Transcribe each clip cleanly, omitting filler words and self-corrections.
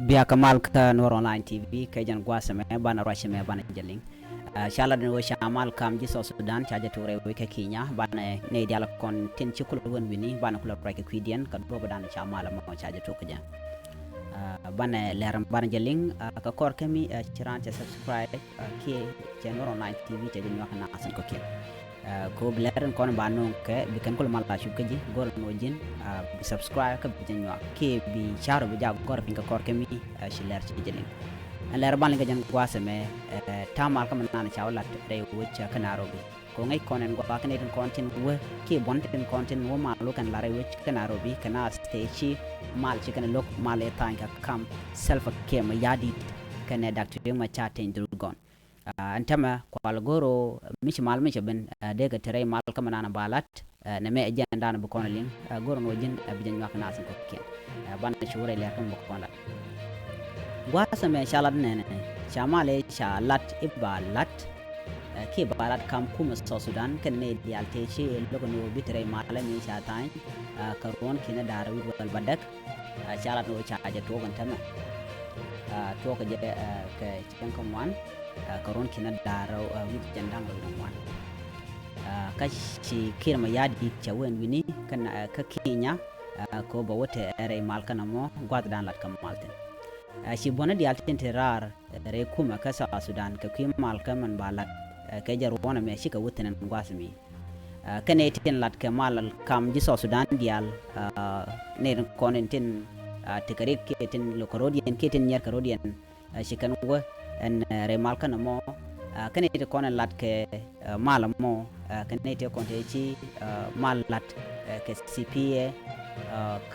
biya kamal ka Nuer online tv ka jan gwasa me bana rashe me bana jeling shala den wo shamal kam ji so sudan chaja tore we ka kiinya bana ne diala kon tin ci kul won wini bana kula prake kwidian ka do bana shamala mo chaja to ka jan bana leram bana jeling ka kor kami ciran ta subscribe ki Nuer online tv ta jin wakana asan ko ki ko blaren kon banu ke bi kan kul mala shu kaji gor no jin bi subscribe ka bi janyo ke bi charo bi jag gor pinka kor kemi shilar ci jeling ler ban nga jan gwasa me tamal kam nan chawla re wucha kanaro bi ko ngai konen go ba kaneten content wo ke bonten content wo ma lo kan lare wuch kanaro bi kana stage mal ci kan lok mal e tanka kam self ke ma yadi kan doctor ma chaten durgon antama kwal goro mishi mal mishi ben dega tere mal kam nana balat na me ajanda na bukon ling goro no jin bijan yak nasin ko ken ban shure le kam bukon la gwasa me shalad nene shamale shalat ibalat ke balat kam kuma so sudan kan ne dialte chi logo no bitere mal mi shatan karon kina darawi wal badak shalat no chaja to gan tama to ka je ke cikin kamwan karon kina daro wit jandang lo wan ka ci kirma yadi chawen wini kan ka kiinya ko ba wote re mal kana mo gwad dan lat kam malten ci bona di alten terar re kuma ka sa sudan ka kim mal ka man balat ka jar wona me shi ka woten gwasmi kane tin lat ka mal kam ji so sudan dial ne konentin tikarik ketin lokorodian ketin nyar karodian shi kan wo en remal kana mo kane te konen lat ke mala mo kane te konte ci mal lat ke cpa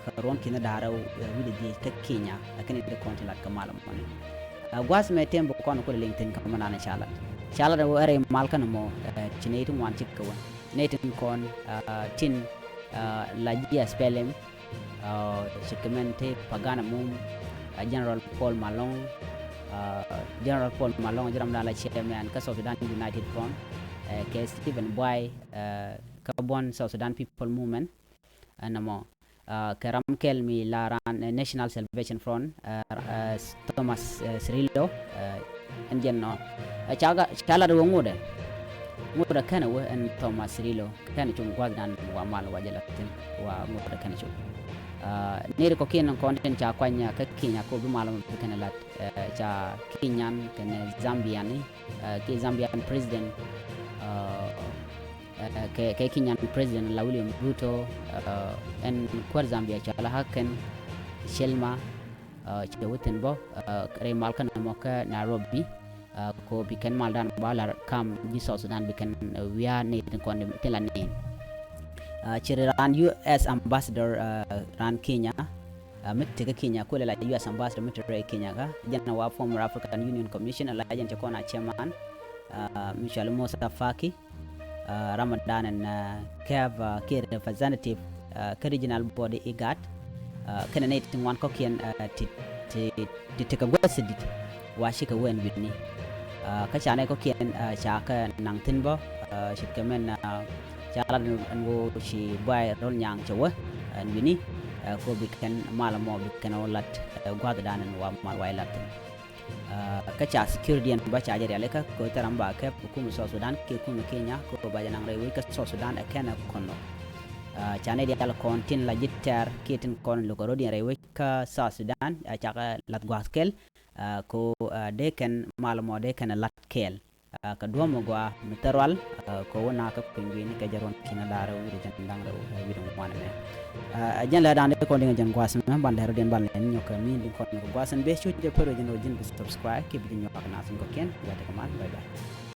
karon kina daraw widi di ka kiinya kane te konte lat ka mala mo ne gwas me tembo kono ko linkedin kam nana chala da wore mal kana mo cineytu wan cikka won netin kon tin la dia spelem shikamente pagana mum general Paul Malong General Paul Malong jaram dala chairman ka South Sudan United Front ke Stephen Boy Carbon South Sudan People Movement anamo karam kelmi laran National Salvation Front Thomas Cirillo enjenno chaga chala do ngode kana wo en Thomas Cirillo kana chung gwadan wa mal wajala tin wa ngode kana chung nere ko ken content cha kwanya ka kiinya ko bi malam kana lat cha kiinyan kana Zambia ni ke Zambian president ke kiinyan president la William Ruto en kwar Zambia cha la haken shelma cha woten bo re mal kana mo ka Nairobi ko bi kan mal dan bala kam ji so Sudan bi kan wiya ne kon telane Chiran US ambassador ran Kenya mitte ka Kenya ko la US ambassador mitte re Kenya ga janna wa former African Union Commission la jante ko na chairman Michel Musa Faki Ramadan and Kev Kir representative regional body IGAD kana ne tin wan ko ken ti ka gwasidit wa shi ka wen bitni ka chane ko ken cha ka nang tin bo shi ka men jalan ngo si bay rol nyang chawa wini ko bikan malamo bikan olat gwad danan wa mal wailat ka cha security en ba cha jare aleka ko taramba ka ko so Sudan ke ko Kenya ko ba janang rewi ka so Sudan akena kono chane dia al kontin la jitter kitin kon lo ko rodin rewi ka sa Sudan cha ka lat gwaskel ko deken malamo deken lat kel ka duomo gwa meterwal ko wona ka pengini ka jaron kina dara wuri jandang do wido wana me ajan la dande ko dinga jang gwas me bandero den balle en nyoka mi din ko gwasan be chuje pero jeno jin subscribe ke bi nyoka na sun ko ken wata ko man bye bye